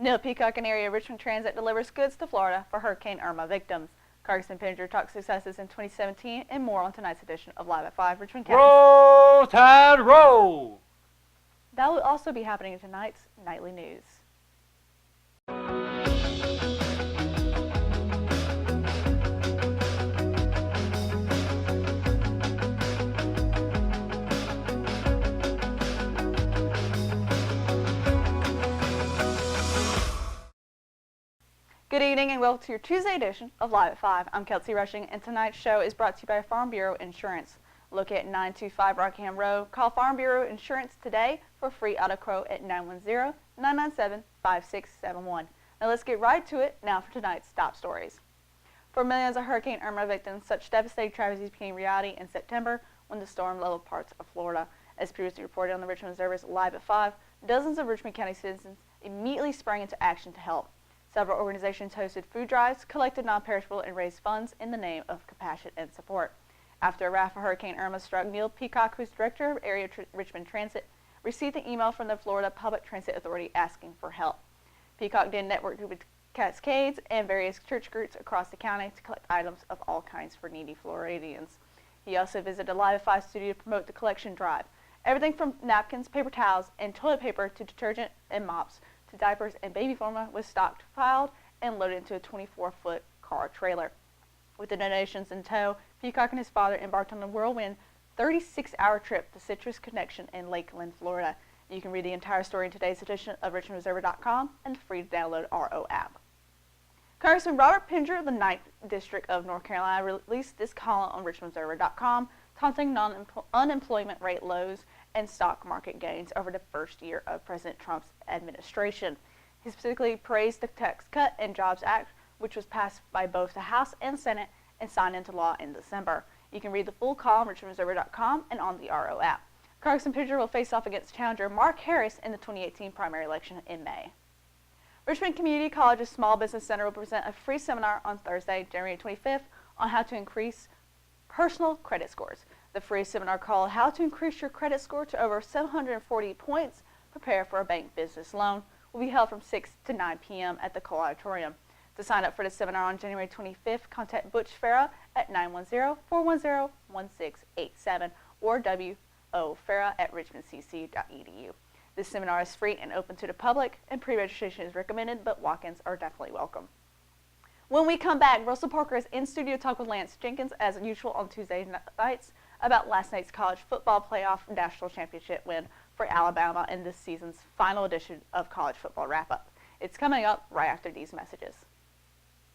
Neil Peacock and area Richmond Transit delivers goods to Florida for Hurricane Irma victims. Carson Pinger talks successes in 2017 and more on tonight's edition of Live at 5 Richmond County. Roll Tide Roll! That will also be happening in tonight's Nightly News. Good evening and welcome to your Tuesday edition of Live at 5. I'm Kelsey Rushing, and tonight's show is brought to you by Farm Bureau Insurance. Located at 925 Rockingham Road. Call Farm Bureau Insurance today for a free auto quote at 910-997-5671. Now let's get right to it now for tonight's top stories. For millions of Hurricane Irma victims, such devastating tragedies became reality in September when the storm leveled parts of Florida. As previously reported on the Richmond Observer's Live at 5, dozens of Richmond County citizens immediately sprang into action to help. Several organizations hosted food drives, collected non-perishable, and raised funds in the name of compassion and support. After a raft of Hurricane Irma struck, Neil Peacock, who's director of Area Richmond Transit, received an email from the Florida Public Transit Authority asking for help. Peacock then networked with Cascades and various church groups across the county to collect items of all kinds for needy Floridians. He also visited a Live at 5 studio to promote the collection drive. Everything from napkins, paper towels, and toilet paper to detergent and mops to diapers and baby formula was stocked, piled, and loaded into a 24-foot car trailer. With the donations in tow, Peacock and his father embarked on a whirlwind 36-hour trip to Citrus Connection in Lakeland, Florida. You can read the entire story in today's edition of RichmondObserver.com and the free to download RO app. Congressman Robert Pinger of the 9th District of North Carolina released this column on RichmondObserver.com taunting unemployment rate lows and stock market gains over the first year of President Trump's administration. He specifically praised the Tax Cut and Jobs Act, which was passed by both the House and Senate and signed into law in December. You can read the full column on RichmondObserver.com and on the RO app. Congressman Pinger will face off against challenger Mark Harris in the 2018 primary election in May. Richmond Community College's Small Business Center will present a free seminar on Thursday, January 25th, on how to increase personal credit scores. The free seminar called How to Increase Your Credit Score to Over 740 Points, Prepare for a Bank Business Loan, will be held from 6 to 9 p.m. at the Cole Auditorium. To sign up for the seminar on January 25th, contact Butch Farah at 910-410-1687 or wofarah@richmondcc.edu. This seminar is free and open to the public, and pre-registration is recommended, but walk-ins are definitely welcome. When we come back, Russell Parker is in studio talk with Lance Jenkins, as usual on Tuesday nights, about last night's college football playoff national championship win for Alabama in this season's final edition of College Football Wrap-Up. It's coming up right after these messages.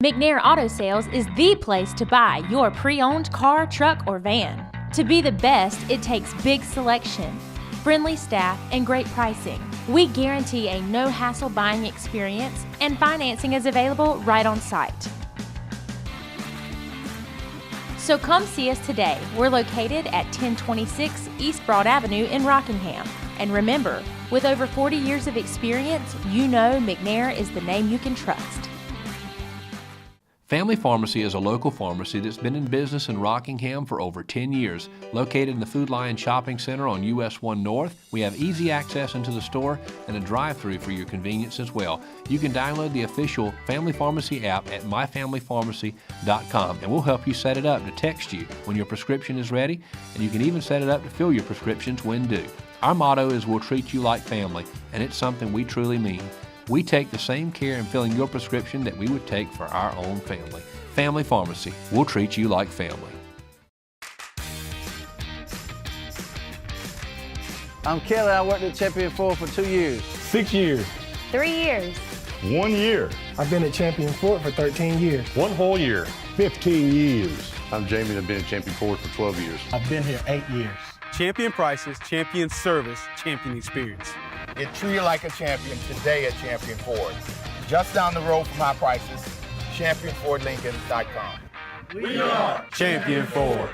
McNair Auto Sales is the place to buy your pre-owned car, truck, or van. To be the best, it takes big selection, friendly staff, and great pricing. We guarantee a no-hassle buying experience, and financing is available right on site. So come see us today. We're located at 1026 East Broad Avenue in Rockingham. And remember, with over 40 years of experience, you know McNair is the name you can trust. Family Pharmacy is a local pharmacy that's been in business in Rockingham for over 10 years. Located in the Food Lion Shopping Center on US 1 North, we have easy access into the store and a drive-thru for your convenience as well. You can download the official Family Pharmacy app at myfamilypharmacy.com, and we'll help you set it up to text you when your prescription is ready, and you can even set it up to fill your prescriptions when due. Our motto is we'll treat you like family, and it's something we truly mean. We take the same care in filling your prescription that we would take for our own family. Family Pharmacy, we'll treat you like family. I'm Kelly. I worked at Champion Ford for 2 years. 6 years. 3 years. 1 year. I've been at Champion Ford for 13 years. 1 whole year. 15 years. I'm Jamie and I've been at Champion Ford for 12 years. I've been here 8 years. Champion prices, champion service, champion experience. Get treated like a champion today at Champion Ford. Just down the road from high prices, championfordlincoln.com. We are Champion Ford.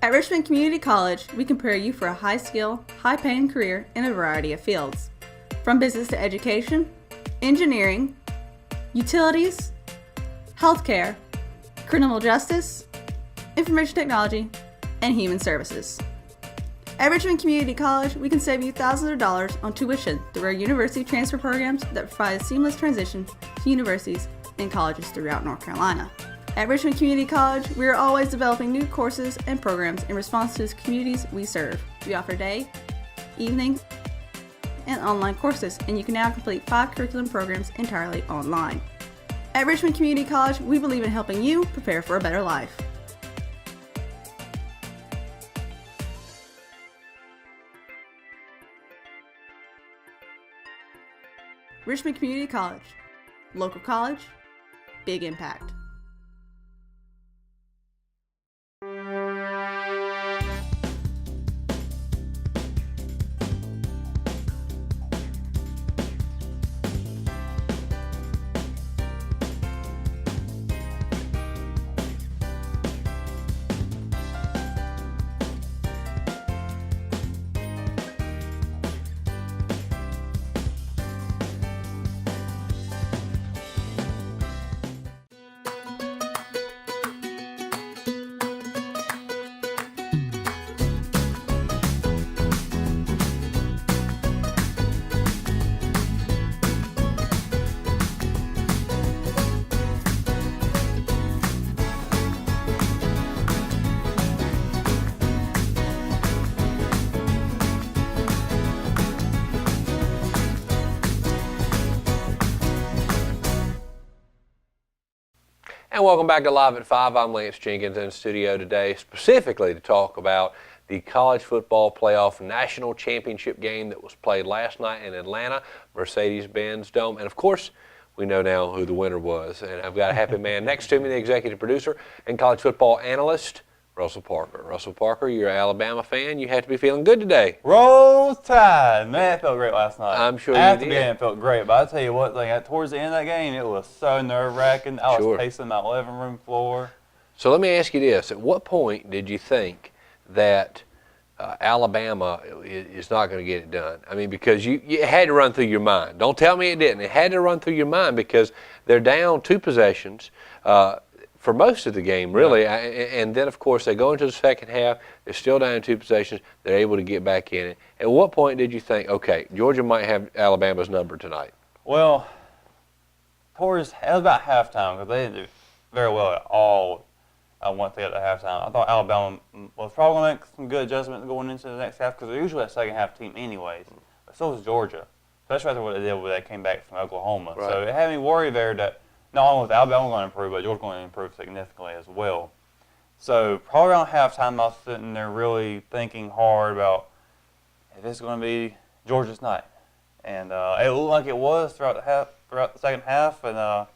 At Richmond Community College, we can prepare you for a high-skill, high-paying career in a variety of fields. From business to education, engineering, utilities, healthcare, criminal justice, information technology, and human services. At Richmond Community College, we can save you thousands of dollars on tuition through our university transfer programs that provide a seamless transition to universities and colleges throughout North Carolina. At Richmond Community College, we are always developing new courses and programs in response to the communities we serve. We offer day, evening, and online courses, and you can now complete 5 curriculum programs entirely online. At Richmond Community College, we believe in helping you prepare for a better life. Richmond Community College. Local college, big impact. And welcome back to Live at 5. I'm Lance Jenkins in studio today specifically to talk about the college football playoff national championship game that was played last night in Atlanta, Mercedes-Benz Dome. And of course, we know now who the winner was. And I've got a happy man next to me, the executive producer and college football analyst, Russell Parker. Russell Parker, you're an Alabama fan. You have to be feeling good today. Roll Tide. Man, it felt great last night. I'm sure you After did. the game, it felt great. But I'll tell you what, towards the end of that game, it was so nerve-wracking. I was pacing my living room floor. So let me ask you this. At what point did you think that Alabama is not going to get it done? I mean, because you had to run through your mind. Don't tell me it didn't. It had to run through your mind because they're down 2 possessions for most of the game, really. Yeah. And then, of course, they go into the second half. They're still down 2 possessions. They're able to get back in it. At what point did you think, okay, Georgia might have Alabama's number tonight? Well, it was about halftime because they didn't do very well at all once they got to halftime. I thought Alabama was probably going to make some good adjustments going into the next half because they're usually a second half team anyways. But so was Georgia, especially after what they did when they came back from Oklahoma. Right. So it had me worried there that not only was Alabama going to improve, but Georgia going to improve significantly as well. So probably around halftime, I was sitting there really thinking hard about if it's going to be Georgia's night. And it looked like it was throughout the second half, and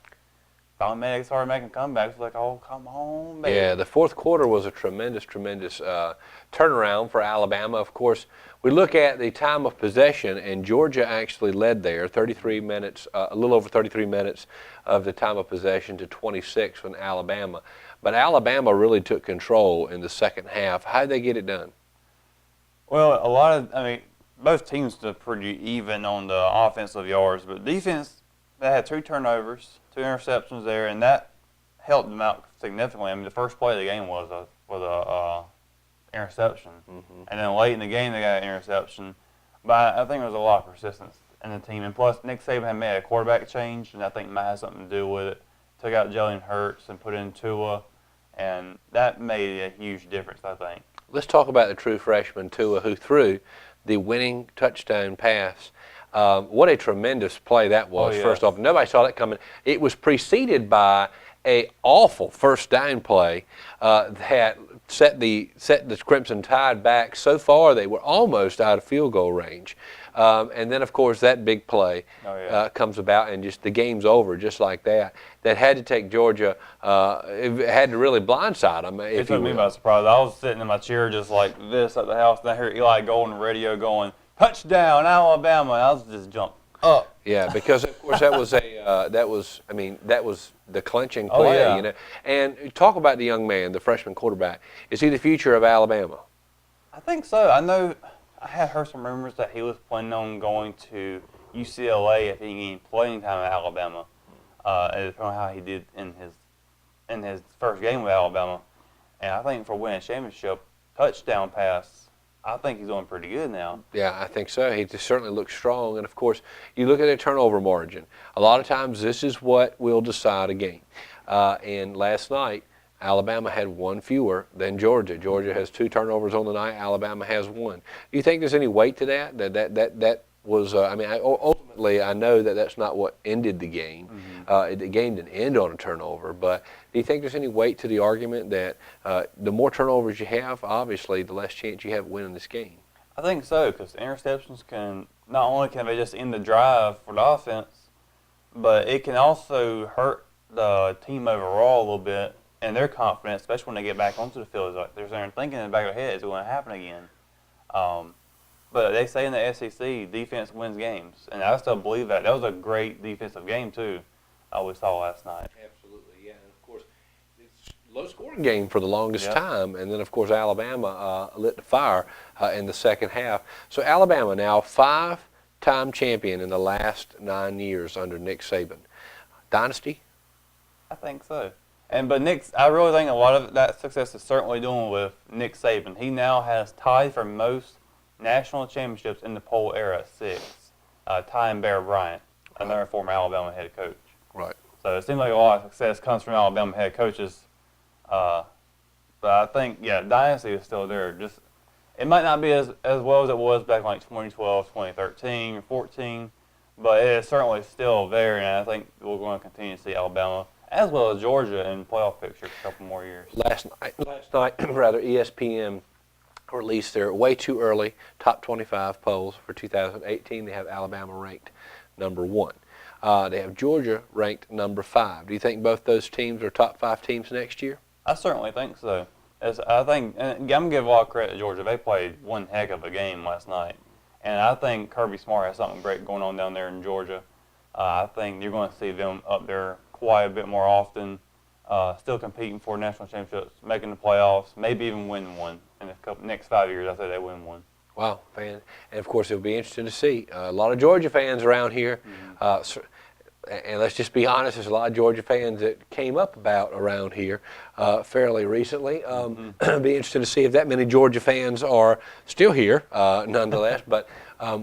finally they started making comebacks. Like, oh, come on, baby. Yeah, the fourth quarter was a tremendous turnaround for Alabama. Of course, we look at the time of possession, and Georgia actually led there 33 minutes, a little over 33 minutes of the time of possession to 26 from Alabama. But Alabama really took control in the second half. How did they get it done? Well, both teams were pretty even on the offensive yards, but defense, they had 2 turnovers, 2 interceptions there, and that helped them out significantly. I mean, the first play of the game was a interception, and then late in the game they got an interception. But I think there was a lot of persistence in the team, and plus Nick Saban had made a quarterback change, and I think that had something to do with it. Took out Jalen Hurts and put in Tua, and that made a huge difference, I think. Let's talk about the true freshman Tua, who threw the winning touchdown pass. What a tremendous play that was, first off. Nobody saw that coming. It was preceded by an awful first down play that set the Crimson Tide back so far they were almost out of field goal range. And then, of course, that big play comes about, and just the game's over just like that. That had to take Georgia, it had to really blindside them. It took me by surprise. I was sitting in my chair just like this at the house, and I heard Eli Gold on the radio going, "Touchdown, Alabama!" And I was just jumped up. Yeah, because of course that was the clinching play, you know. And talk about the young man, the freshman quarterback. Is he the future of Alabama? I think so. I know I had heard some rumors that he was planning on going to UCLA if he can get playing time at Alabama. Depending on how he did in his first game with Alabama. And I think for winning a championship, touchdown pass I think he's doing pretty good now. Yeah, I think so. He just certainly looks strong. And, of course, you look at their turnover margin. A lot of times this is what will decide a game. And last night, Alabama had one fewer than Georgia. Georgia has 2 turnovers on the night. Alabama has 1. Do you think there's any weight to that? That was, ultimately, I know that that's not what ended the game. The game didn't end on a turnover. But do you think there's any weight to the argument that the more turnovers you have, obviously, the less chance you have of winning this game? I think so, because interceptions can, not only can they just end the drive for the offense, but it can also hurt the team overall a little bit and their confidence, especially when they get back onto the field. It's like they're thinking in the back of their head, is it going to happen again? But they say in the SEC, defense wins games, and I still believe that. That was a great defensive game, too, we saw last night. Absolutely, yeah. And, of course, it's a low-scoring game for the longest time, and then, of course, Alabama lit the fire in the second half. So Alabama now 5-time champion in the last 9 years under Nick Saban. Dynasty? I think so. But I really think a lot of that success is certainly doing with Nick Saban. He now has tied for most national championships in the poll era, 6, tying Bear Bryant, another former Alabama head coach. Right. So it seems like a lot of success comes from Alabama head coaches. But I think, dynasty is still there. Just it might not be as well as it was back in like 2012, 2013, or 14, but it is certainly still there, and I think we're going to continue to see Alabama as well as Georgia in playoff picture for a couple more years. Last night, ESPN released their way too early top 25 polls for 2018. They have Alabama ranked number 1. They have Georgia ranked number 5. Do you think both those teams are top 5 teams next year? I certainly think so. I think, and I'm going to give a lot of credit to Georgia. They played one heck of a game last night. And I think Kirby Smart has something great going on down there in Georgia. I think you're going to see them up there quite a bit more often, still competing for national championships, making the playoffs, maybe even winning one. In the next 5 years, I say they win one. Wow, fan. And, of course, it'll be interesting to see. A lot of Georgia fans around here. And let's just be honest, there's a lot of Georgia fans that came up around here fairly recently. It'll be interesting to see if that many Georgia fans are still here, nonetheless. But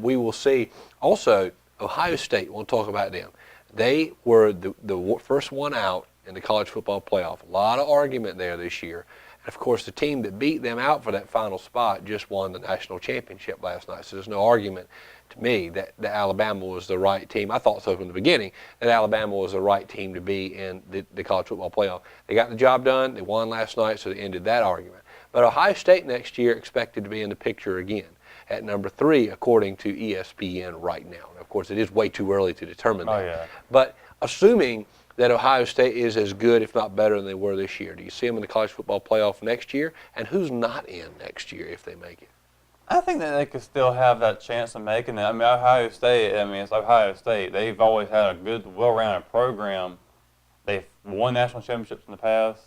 we will see. Also, Ohio State, we'll talk about them. They were the first one out in the college football playoff. A lot of argument there this year. And, of course, the team that beat them out for that final spot just won the national championship last night. So there's no argument to me that Alabama was the right team. I thought so from the beginning, that Alabama was the right team to be in the college football playoff. They got the job done. They won last night, so they ended that argument. But Ohio State next year expected to be in the picture again at number 3, according to ESPN right now. And of course, it is way too early to determine that. Oh, yeah. But assuming that Ohio State is as good, if not better, than they were this year, do you see them in the college football playoff next year? And who's not in next year if they make it? I think that they could still have that chance of making it. I mean, Ohio State, it's Ohio State. They've always had a good, well-rounded program. They've won national championships in the past.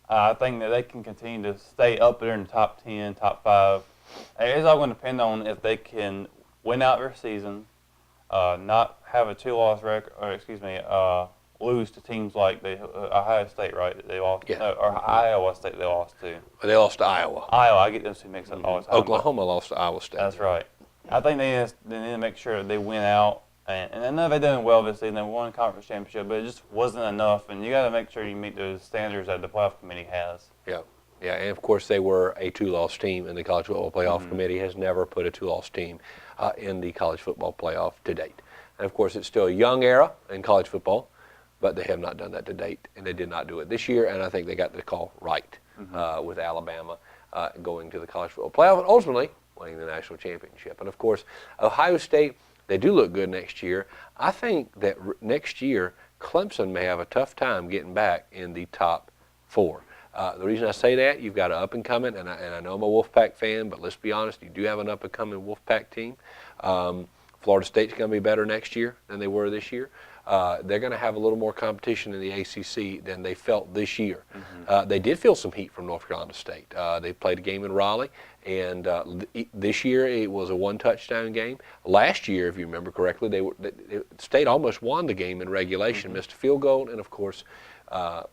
I think that they can continue to stay up there in the top 10, top 5. It's all going to depend on if they can win out their season, not have a 2-loss record, or lose to teams like Ohio State, right? They lost, or Iowa State they lost to. They lost to Iowa. I get those two mixed up all the time. Oklahoma lost to Iowa State. That's right. I think they need to make sure that they win out. And I know they're doing well this season. They won a conference championship, but it just wasn't enough. And you got to make sure you meet those standards that the playoff committee has. Yeah, and of course they were a 2-loss team, and the College Football Playoff Committee has never put a 2-loss team in the College Football Playoff to date. And of course it's still a young era in college football, but they have not done that to date, and they did not do it this year, and I think they got the call right with Alabama going to the College Football Playoff and ultimately winning the national championship. And of course, Ohio State, they do look good next year. I think that next year, Clemson may have a tough time getting back in the top 4. The reason I say that, you've got an up-and-coming, and I know I'm a Wolfpack fan, but let's be honest, you do have an up-and-coming Wolfpack team. Florida State's going to be better next year than they were this year. They're going to have a little more competition in the ACC than they felt this year. They did feel some heat from North Carolina State. They played a game in Raleigh, and this year it was a 1-touchdown game. Last year, if you remember correctly, State almost won the game in regulation, missed a field goal, and of course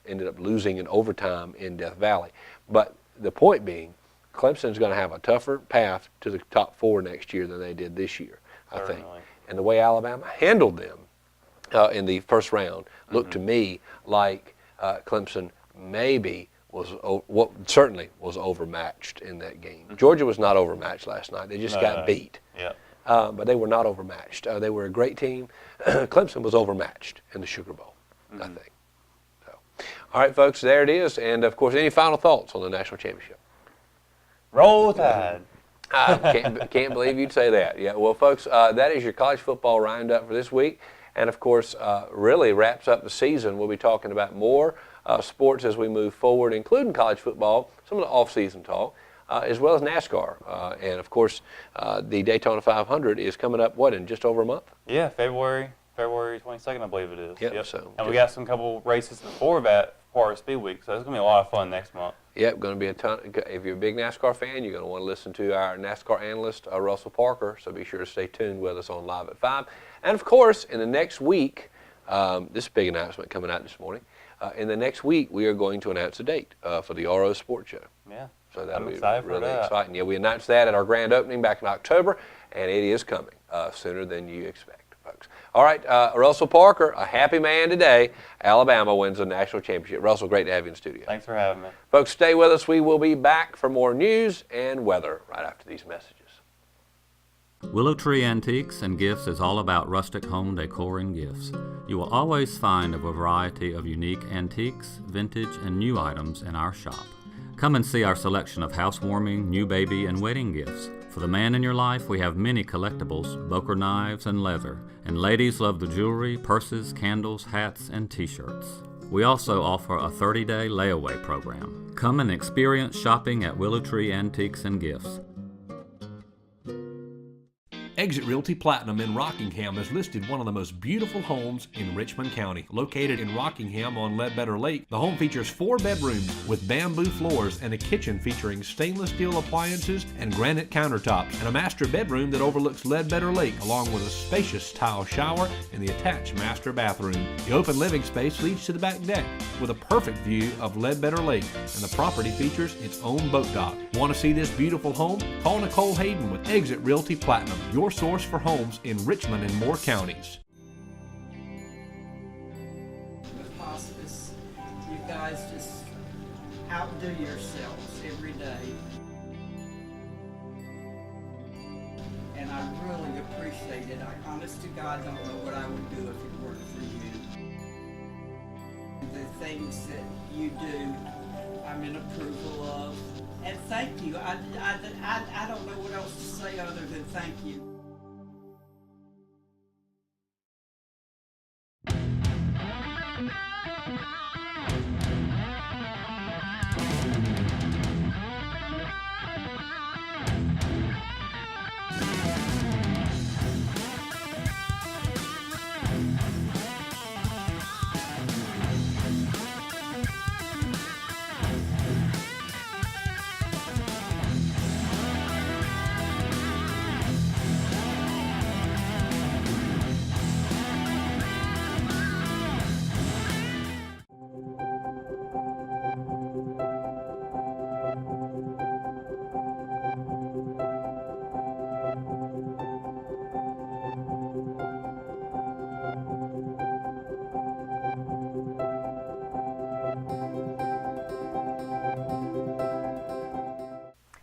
ended up losing in overtime in Death Valley. But the point being, Clemson's going to have a tougher path to the top 4 next year than they did this year, I think. Certainly. And the way Alabama handled them in the first round looked to me like Clemson maybe certainly was overmatched in that game. Georgia was not overmatched last night. They just got beat. Yeah. But they were not overmatched. They were a great team. Clemson was overmatched in the Sugar Bowl, I think. So, all right, folks, there it is. And, of course, any final thoughts on the national championship? Roll Tide. I can't believe you'd say that. Yeah, well, folks, that is your college football roundup for this week. And, of course, really wraps up the season. We'll be talking about more sports as we move forward, including college football, some of the off-season talk, as well as NASCAR. And, of course, the Daytona 500 is coming up, in just over a month? Yeah, February 22nd, I believe it is. Yep. So and we got some couple races before that part of Speed Week, so it's going to be a lot of fun next month. Yep, going to be a ton. If you're a big NASCAR fan, you're going to want to listen to our NASCAR analyst, Russell Parker, so be sure to stay tuned with us on Live at 5. And, of course, in the next week, this big announcement coming out this morning, in the next week, we are going to announce a date for the RO Sports Show. Yeah. So that'll be excited really for that. exciting. Yeah, we announced that at our grand opening back in October, and it is coming sooner than you expect, folks. All right, Russell Parker, a happy man today. Alabama wins the national championship. Russell, great to have you in the studio. Thanks for having me. Folks, stay with us. We will be back for more news and weather right after these messages. Willow Tree Antiques and Gifts is all about rustic home decor and gifts. You will always find a variety of unique antiques, vintage, and new items in our shop. Come and see our selection of housewarming, new baby, and wedding gifts. For the man in your life, we have many collectibles, Boker knives, and leather. And ladies love the jewelry, purses, candles, hats, and t-shirts. We also offer a 30-day layaway program. Come and experience shopping at Willow Tree Antiques and Gifts. Exit Realty Platinum in Rockingham has listed one of the most beautiful homes in Richmond County. Located in Rockingham on Ledbetter Lake, the home features 4 bedrooms with bamboo floors and a kitchen featuring stainless steel appliances and granite countertops, and a master bedroom that overlooks Ledbetter Lake, along with a spacious tile shower and the attached master bathroom. The open living space leads to the back deck with a perfect view of Ledbetter Lake, and the property features its own boat dock. Want to see this beautiful home? Call Nicole Hayden with Exit Realty Platinum, your source for homes in Richmond and Moore counties. With hospice, you guys just outdo yourselves every day. And I really appreciate it. I honest to God don't know what I would do if it weren't for you. The things that you do, I'm in approval of. And thank you. I don't know what else to say other than thank you.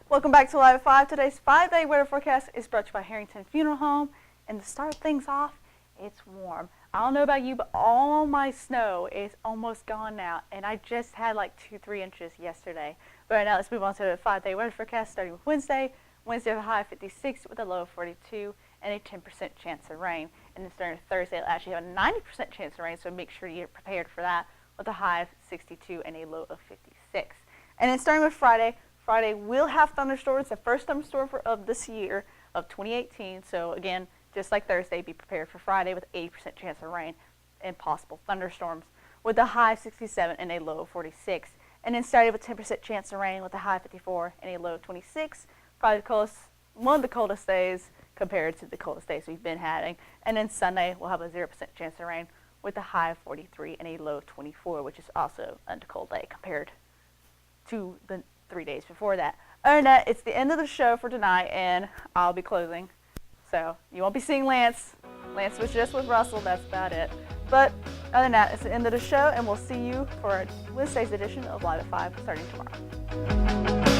Welcome back to Live at 5. Today's 5-day weather forecast is brought to you by Harrington Funeral Home. And to start things off, it's warm. I don't know about you, but all my snow is almost gone now. And I just had like 2-3 inches yesterday. But right now, let's move on to the 5-day weather forecast starting with Wednesday. Wednesday with a high of 56 with a low of 42 and a 10% chance of rain. And then starting with Thursday, it'll actually have a 90% chance of rain, so make sure you're prepared for that with a high of 62 and a low of 56. And then starting with Friday, Friday will have thunderstorms, the first thunderstorm of this year of 2018. So again, just like Thursday, be prepared for Friday with 80% chance of rain and possible thunderstorms with a high of 67 and a low of 46. And then Saturday with 10% chance of rain with a high of 54 and a low of 26. Probably the coldest, one of the coldest days compared to the coldest days we've been having. And then Sunday we'll have a 0% chance of rain with a high of 43 and a low of 24, which is also a cold day compared to the 3 days before that. Other than that, it's the end of the show for tonight, and I'll be closing. So you won't be seeing Lance. Lance was just with Russell, that's about it. But other than that, it's the end of the show, and we'll see you for Wednesday's edition of Live at 5 starting tomorrow.